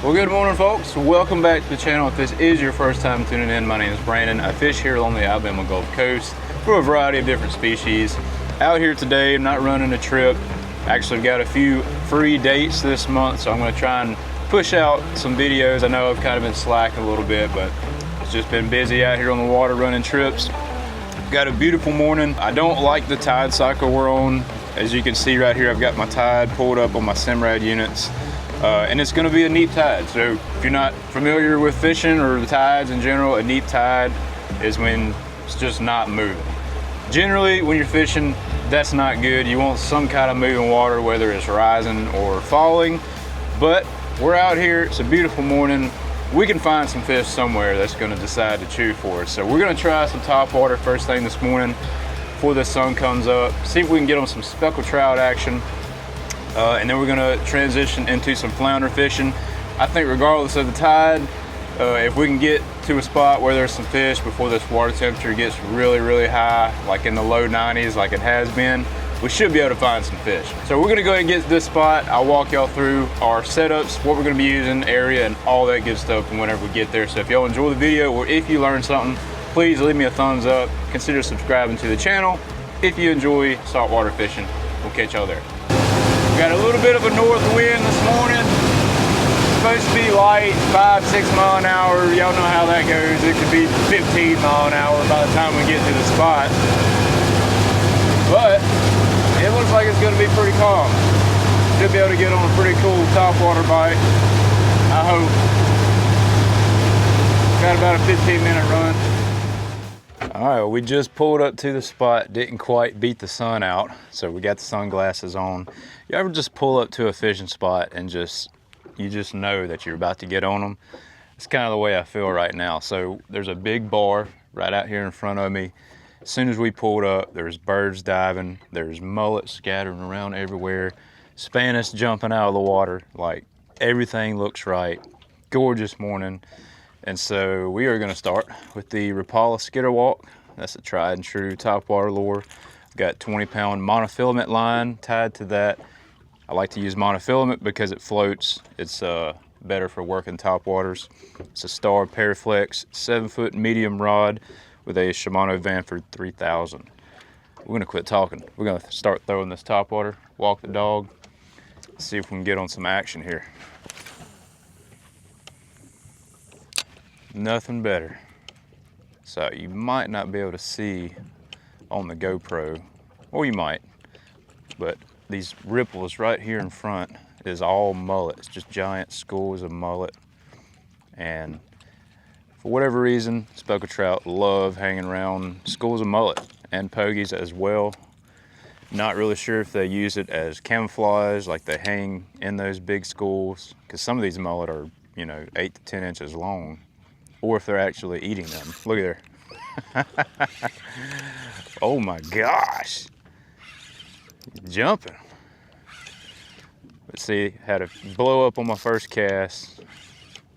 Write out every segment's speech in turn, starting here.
Well, good morning, folks. Welcome back to the channel. If this is your first time tuning in, my name is Brandon. I fish here along the Alabama Gulf Coast for a variety of different species. Out here today, I'm not running a trip. Actually, I've got a few free dates this month, so I'm going to try and push out some videos. I know I've kind of been slacking a little bit, but it's just been busy out here on the water running trips. Got a beautiful morning. I don't like the tide cycle we're on. As you can see right here, I've got my tide pulled up on my Simrad units. And it's going to be a neap tide. So if you're not familiar with fishing or the tides in general, a neap tide is when it's just not moving. Generally, when you're fishing, that's not good. You want some kind of moving water, whether it's rising or falling. But we're out here, it's a beautiful morning. We can find some fish somewhere that's going to decide to chew for us. So we're going to try some topwater first thing this morning before the sun comes up. See if we can get on some speckled trout action. And then we're gonna transition into some flounder fishing. I think regardless of the tide, if we can get to a spot where there's some fish before this water temperature gets really, really high, like in the low 90s like it has been, we should be able to find some fish. So we're gonna go ahead and get to this spot. I'll walk y'all through our setups, what we're gonna be using, area, and all that good stuff whenever we get there. So if y'all enjoy the video or if you learned something, please leave me a thumbs up. Consider subscribing to the channel. If you enjoy saltwater fishing, we'll catch y'all there. Got a little bit of a north wind this morning. It's supposed to be light, 5-6 mile an hour. Y'all know how that goes. It could be 15 mile an hour by the time we get to the spot. But it looks like it's gonna be pretty calm. Should be able to get on a pretty cool topwater bite, I hope. Got about a 15-minute run. All right, well, we just pulled up to the spot, didn't quite beat the sun out, so we got the sunglasses on. You ever just pull up to a fishing spot and you just know that you're about to get on them? It's kind of the way I feel right now. So there's a big bar right out here in front of me. As soon as we pulled up, there's birds diving, there's mullets scattering around everywhere, Spanish jumping out of the water, like everything looks right. Gorgeous morning. And so we are gonna start with the Rapala skitter walk. That's a tried and true topwater lure. Got 20-pound monofilament line tied to that. I like to use monofilament because it floats. It's better for working topwaters. It's a Star Paraflex 7-foot medium rod with a Shimano Vanford 3000. We're gonna quit talking. We're gonna start throwing this topwater, walk the dog, see if we can get on some action here. Nothing better. So you might not be able to see on the GoPro, or you might, but these ripples right here in front is all mullet. It's just giant schools of mullet. And for whatever reason, speckled trout love hanging around schools of mullet and pogies as well. Not really sure if they use it as camouflage, like they hang in those big schools, because some of these mullet are, 8 to 10 inches long. Or if they're actually eating them. Look at there. Oh my gosh. Jumping. Let's see, had a blow up on my first cast.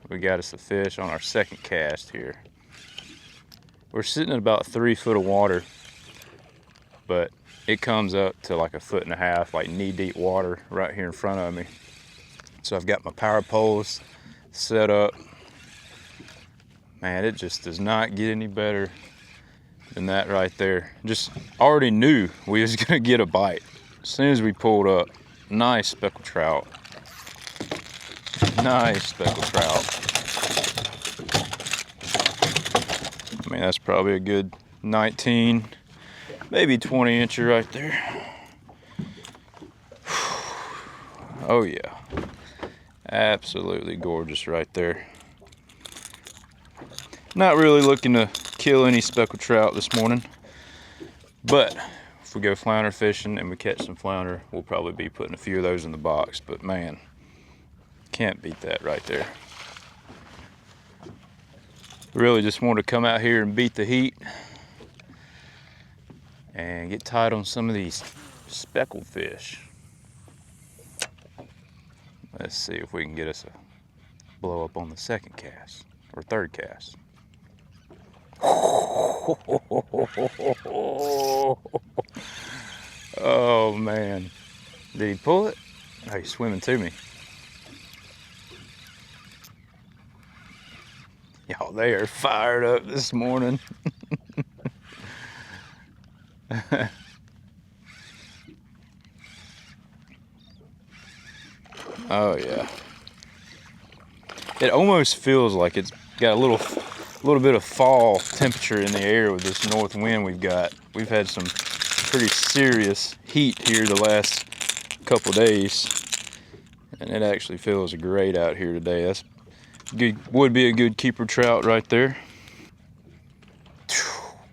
We got us a fish on our second cast here. We're sitting at about 3 foot of water, but it comes up to like 1.5 feet, like knee-deep water right here in front of me. So I've got my power poles set up. Man, it just does not get any better than that right there. Just already knew we was gonna get a bite. As soon as we pulled up, nice speckled trout. Nice speckled trout. I mean, that's probably a good 19, maybe 20 incher right there. Oh yeah, absolutely gorgeous right there. Not really looking to kill any speckled trout this morning, but if we go flounder fishing and we catch some flounder, we'll probably be putting a few of those in the box. But man, can't beat that right there. Really just wanted to come out here and beat the heat and get tied on some of these speckled fish. Let's see if we can get us a blow up on the second cast or third cast. Oh man, did he pull it? Oh, he's swimming to me. Y'all, they are fired up this morning. Oh yeah. It almost feels like it's got a little bit of fall temperature in the air with this north wind we've got. We've had some pretty serious heat here the last couple days, and it actually feels great out here today. That's good. Would be a good keeper trout right there.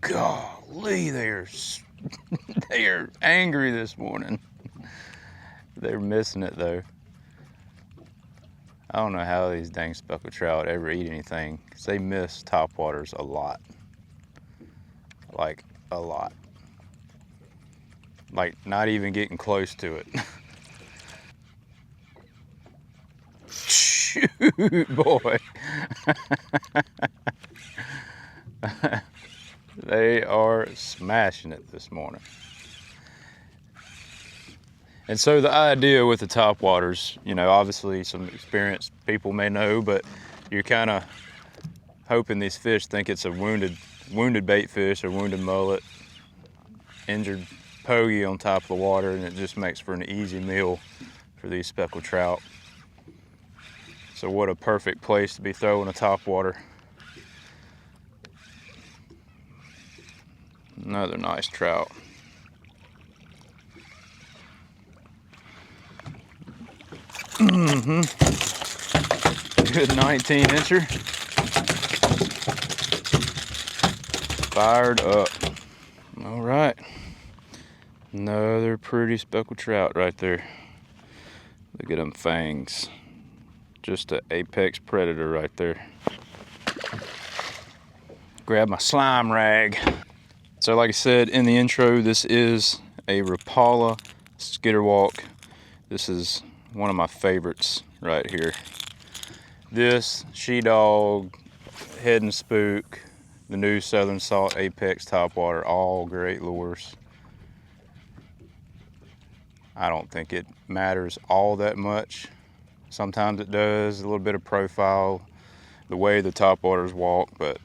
Golly, they're angry this morning. They're missing it though. I don't know how these dang speckled trout ever eat anything, because they miss topwaters a lot. Like a lot. Like not even getting close to it. Shoot, boy. They are smashing it this morning. And so the idea with the topwaters, you know, obviously some experienced people may know, but you're kind of hoping these fish think it's a wounded bait fish or wounded mullet, injured pogie on top of the water, and it just makes for an easy meal for these speckled trout. So what a perfect place to be throwing a topwater. Another nice trout. Mm-hmm. Good 19 incher. Fired up. All right. Another pretty speckled trout right there. Look at them fangs. Just an apex predator right there. Grab my slime rag. So like I said in the intro, this is a Rapala skitterwalk. This is one of my favorites right here. This, she-dog, head and spook, the new Southern Salt Apex topwater, all great lures. I don't think it matters all that much. Sometimes it does, a little bit of profile, the way the topwaters walk, but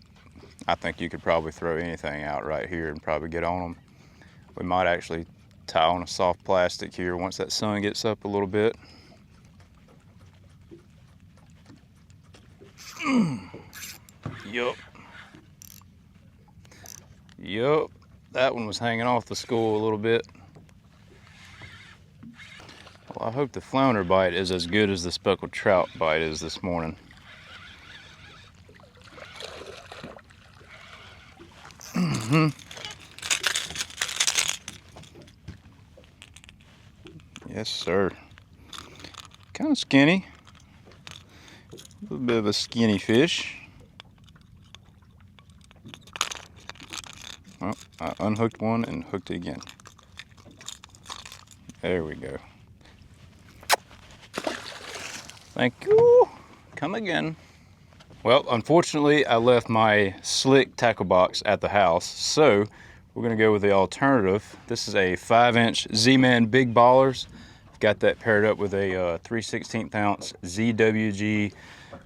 I think you could probably throw anything out right here and probably get on them. We might actually tie on a soft plastic here once that sun gets up a little bit. Yup. Yup. That one was hanging off the school a little bit. Well, I hope the flounder bite is as good as the speckled trout bite is this morning. Yes, sir. Kind of skinny. A little bit of a skinny fish. Oh, I unhooked one and hooked it again. There we go. Thank you. Come again. Well, unfortunately, I left my slick tackle box at the house, so we're gonna go with the alternative. This is a 5-inch Z-Man Big Ballers. I've got that paired up with a 3/16 ounce ZWG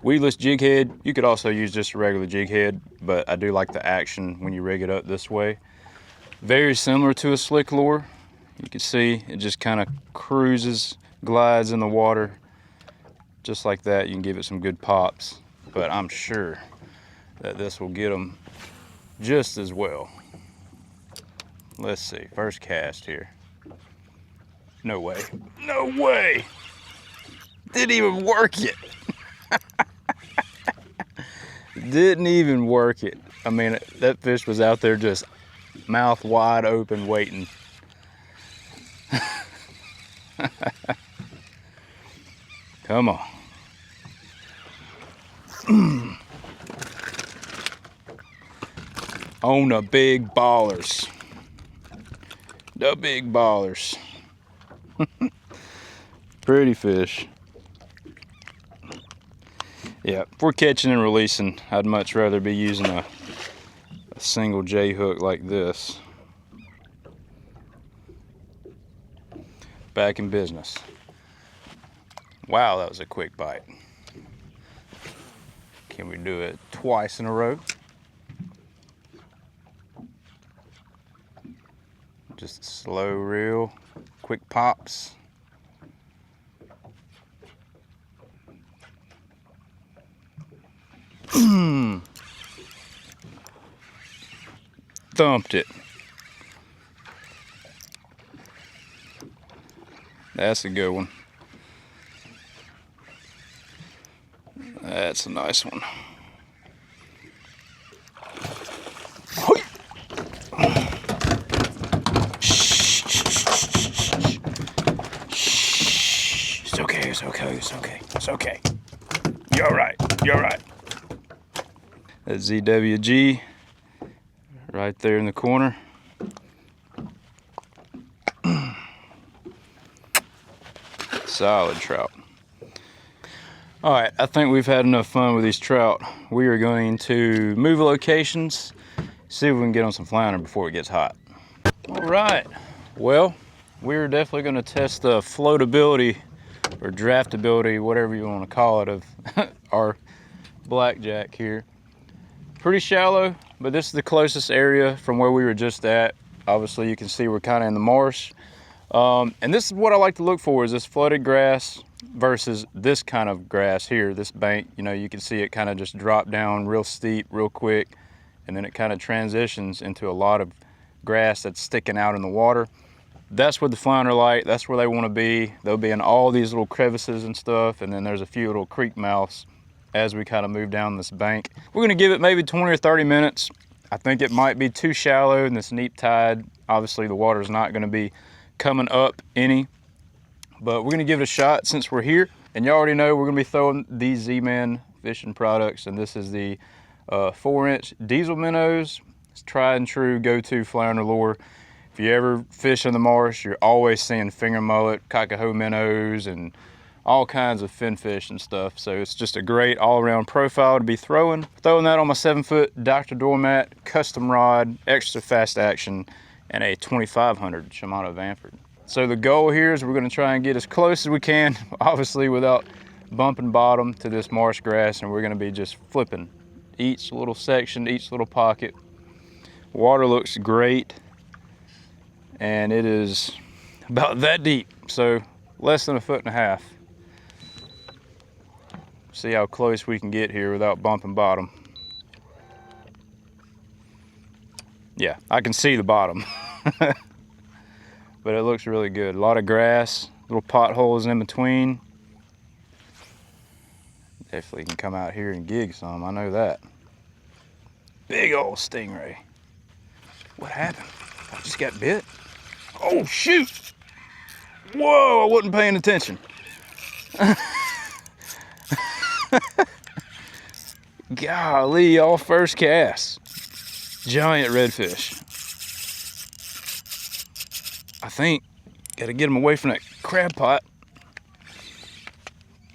weedless jig head. You could also use just a regular jig head, but I do like the action when you rig it up this way. Very similar to a slick lure. You can see it just kind of cruises, glides in the water. Just like that, you can give it some good pops, but I'm sure that this will get them just as well. Let's see, first cast here. No way, no way. Didn't even work it. Didn't even work it. I mean, that fish was out there just mouth wide open waiting. Come on. On the big ballers. The big ballers. Pretty fish. Yeah, if we're catching and releasing, I'd much rather be using a single J hook like this. Back in business. Wow, that was a quick bite. Can we do it twice in a row? Just slow reel, quick pops. Thumped it. That's a good one. That's a nice one. It's okay, it's okay, it's okay, it's okay. You're right, you're right. That's ZWG right there in the corner. Solid trout. All right, I think we've had enough fun with these trout. We are going to move locations, see if we can get on some flounder before it gets hot. All right, well, we're definitely gonna test the floatability or draftability, whatever you wanna call it, of our blackjack here. Pretty shallow, but this is the closest area from where we were just at. Obviously, you can see we're kind of in the marsh. And this is what I like to look for, is this flooded grass versus this kind of grass here, this bank. You know, you can see it kind of just drop down real steep, real quick, and then it kind of transitions into a lot of grass that's sticking out in the water. That's what the flounder like. That's where they want to be. They'll be in all these little crevices and stuff, and then there's a few little creek mouths as we kind of move down this bank. We're going to give it maybe 20 or 30 minutes. I think it might be too shallow in this neap tide. Obviously, the water is not going to be coming up any, but we're gonna give it a shot since we're here. And you already know we're gonna be throwing these Z-Man fishing products, and this is the 4-inch diesel minnows. It's tried and true go-to flounder lure. If you ever fish in the marsh, you're always seeing finger mullet, cockahoe minnows, and all kinds of finfish and stuff. So it's just a great all-around profile to be throwing. Throwing that on my 7-foot Dr. Doormat custom rod, extra fast action, and a 2500 Shimano Vanford. So the goal here is we're gonna try and get as close as we can, obviously without bumping bottom, to this marsh grass, and we're gonna be just flipping each little section, each little pocket. Water looks great, and it is about that deep, so less than 1.5 feet. See how close we can get here without bumping bottom. Yeah, I can see the bottom. But it looks really good. A lot of grass, little potholes in between. Definitely can come out here and gig some, I know that. Big old stingray. What happened? I just got bit? Oh shoot! Whoa, I wasn't paying attention. Golly, y'all, first cast. Giant redfish. I think, gotta get them away from that crab pot.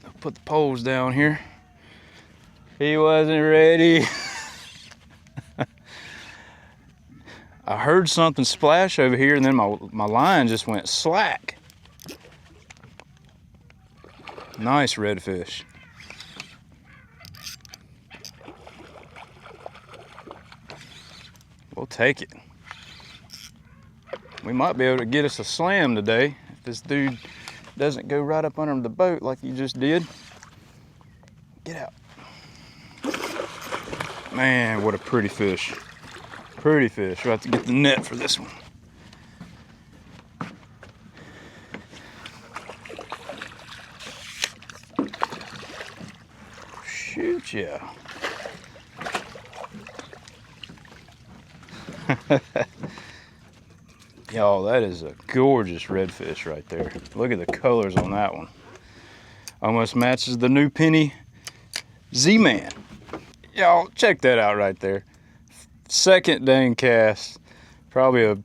I'll put the poles down here. He wasn't ready. I heard something splash over here, and then my line just went slack. Nice redfish. We'll take it. We might be able to get us a slam today if this dude doesn't go right up under the boat like he just did. Get out. Man, what a pretty fish. Pretty fish. We'll have to get the net for this one. Shoot, yeah. Y'all, that is a gorgeous redfish right there. Look at the colors on that one. Almost matches the new penny Z-Man. Y'all, check that out right there. Second dang cast. Probably a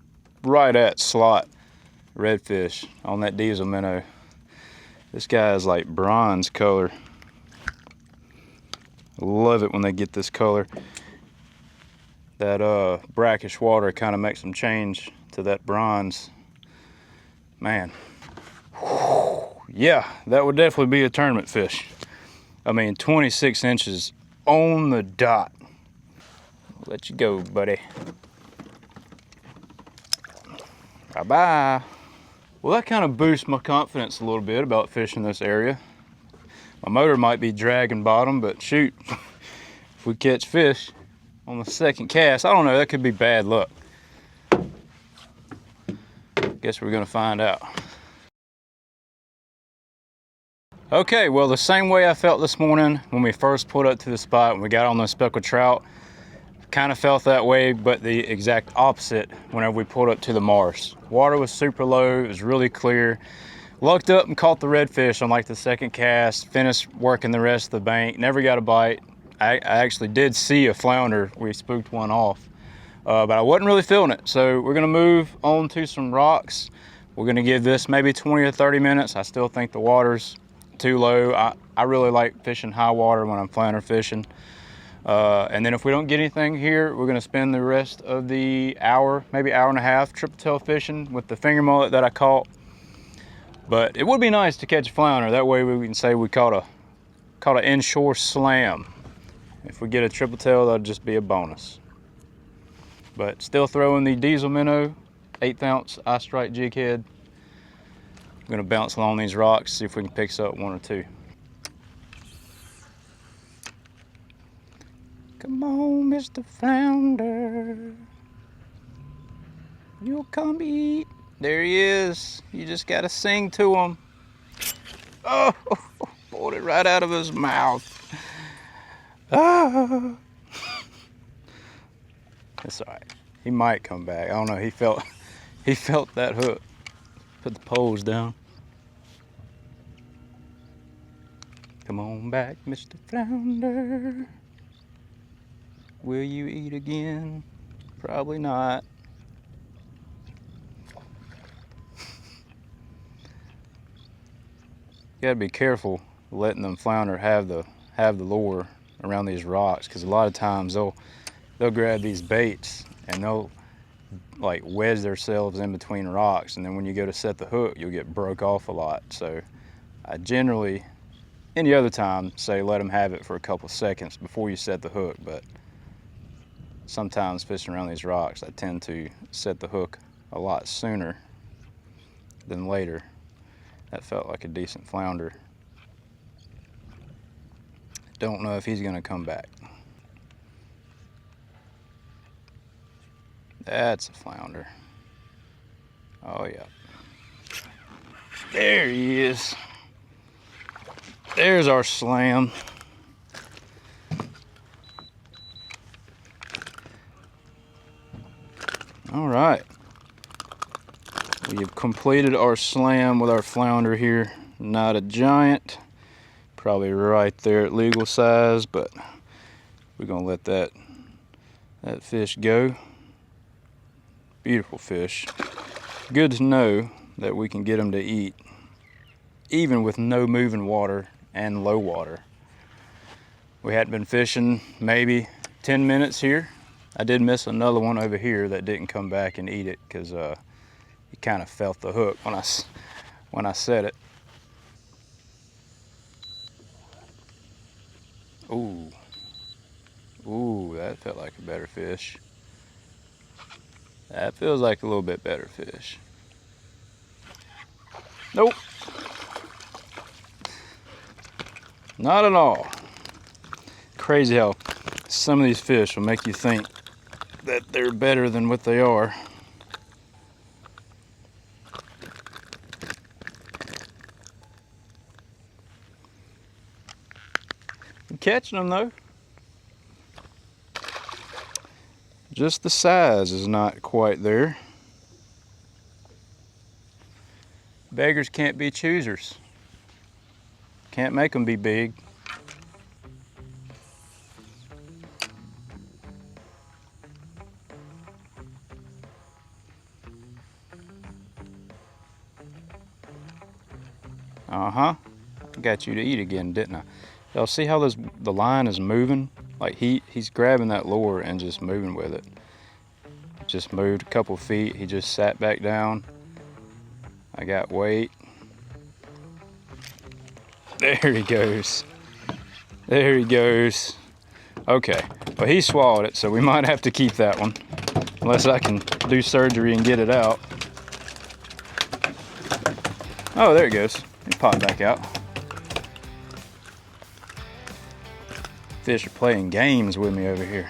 right at slot redfish on that diesel minnow. This guy is like bronze color. Love it when they get this color. That brackish water kind of makes them change to that bronze. Man, whew, yeah, that would definitely be a tournament fish. I mean, 26 inches on the dot. Let you go, buddy. Bye-bye. Well, that kind of boosts my confidence a little bit about fishing this area. My motor might be dragging bottom, but shoot, if we catch fish on the second cast, I don't know, that could be bad luck. Guess we're gonna find out. Okay, well, the same way I felt this morning when we first pulled up to the spot and we got on those speckled trout, kind of felt that way, but the exact opposite whenever we pulled up to the marsh. Water was super low, it was really clear. Lucked up and caught the redfish on like the second cast, finished working the rest of the bank, never got a bite. I actually did see a flounder, we spooked one off, but I wasn't really feeling it. So we're gonna move on to some rocks. We're gonna give this maybe 20 or 30 minutes. I still think the water's too low. I really like fishing high water when I'm flounder fishing. And then if we don't get anything here, we're gonna spend the rest of the hour, maybe hour and a half, triple tail fishing with the finger mullet that I caught. But it would be nice to catch a flounder. That way we can say we caught an inshore slam. If we get a triple tail, that'll just be a bonus. But still throwing the diesel minnow, 1/8 ounce eye strike jig head. I'm gonna bounce along these rocks, see if we can pick up one or two. Come on, Mr. Flounder. You'll come eat. There he is. You just gotta sing to him. Oh, pulled it right out of his mouth. Ah. It's all right. He might come back. I don't know. He felt that hook. Put the poles down. Come on back, Mr. Flounder. Will you eat again? Probably not. You gotta be careful letting them flounder have the lure around these rocks, because a lot of times they'll grab these baits and they'll like wedge themselves in between rocks, and then when you go to set the hook, you'll get broke off a lot. So I generally, any other time, say let them have it for a couple seconds before you set the hook, but sometimes fishing around these rocks, I tend to set the hook a lot sooner than later. That felt like a decent flounder. Don't know if he's gonna come back. That's a flounder. Oh yeah. There he is. There's our slam. All right. We have completed our slam with our flounder here. Not a giant, probably right there at legal size, but we're gonna let that fish go. Beautiful fish. Good to know that we can get them to eat, even with no moving water and low water. We hadn't been fishing maybe 10 minutes here. I did miss another one over here that didn't come back and eat it because he kind of felt the hook when I set it. Ooh, that felt like a better fish. That feels like a little bit better fish. Nope. Not at all. Crazy how some of these fish will make you think that they're better than what they are. I'm catching them though. Just the size is not quite there. Beggars can't be choosers. Can't make them be big. Uh-huh. Got you to eat again, didn't I? Y'all see how the line is moving? Like he's grabbing that lure and just moving with it. Just moved a couple feet. He just sat back down. I got weight. There he goes. There he goes. Okay, well he swallowed it, so we might have to keep that one. Unless I can do surgery and get it out. Oh, there it goes. It popped back out. Fish are playing games with me over here.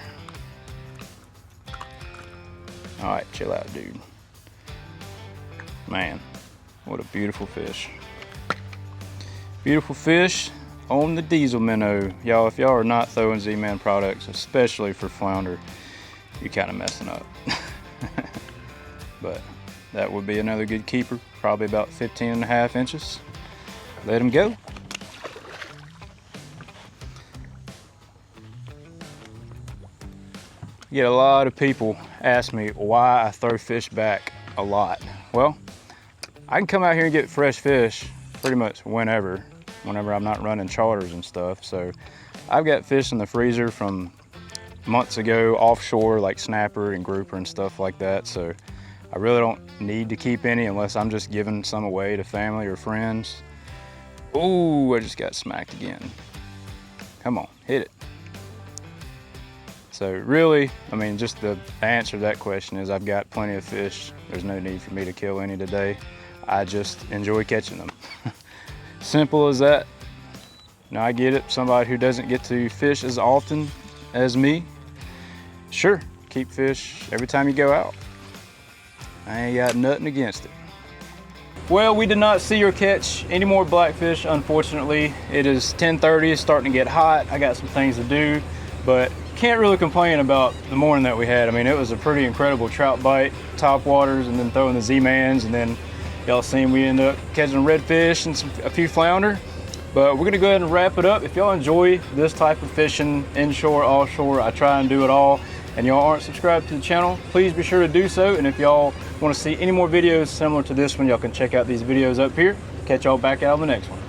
All right, chill out, dude. Man, what a beautiful fish. Beautiful fish on the diesel minnow. Y'all, if y'all are not throwing Z-Man products, especially for flounder, you're kind of messing up. But that would be another good keeper, probably about 15.5 inches. Let him go. I get a lot of people ask me why I throw fish back a lot. Well, I can come out here and get fresh fish pretty much whenever I'm not running charters and stuff. So I've got fish in the freezer from months ago offshore, like snapper and grouper and stuff like that. So I really don't need to keep any unless I'm just giving some away to family or friends. Ooh, I just got smacked again. Come on, hit it. So really, I mean, just the answer to that question is I've got plenty of fish. There's no need for me to kill any today. I just enjoy catching them. Simple as that. Now I get it, somebody who doesn't get to fish as often as me, sure, keep fish every time you go out. I ain't got nothing against it. Well, we did not see or catch any more blackfish, unfortunately. It is 10:30, it's starting to get hot. I got some things to do, but can't really complain about the morning that we had. I mean, it was a pretty incredible trout bite, top waters, and then throwing the Z-Mans, and then y'all seen we ended up catching redfish and a few flounder. But we're gonna go ahead and wrap it up. If y'all enjoy this type of fishing, inshore, offshore, I try and do it all, and y'all aren't subscribed to the channel, please be sure to do so. And if y'all wanna see any more videos similar to this one, y'all can check out these videos up here. Catch y'all back out on the next one.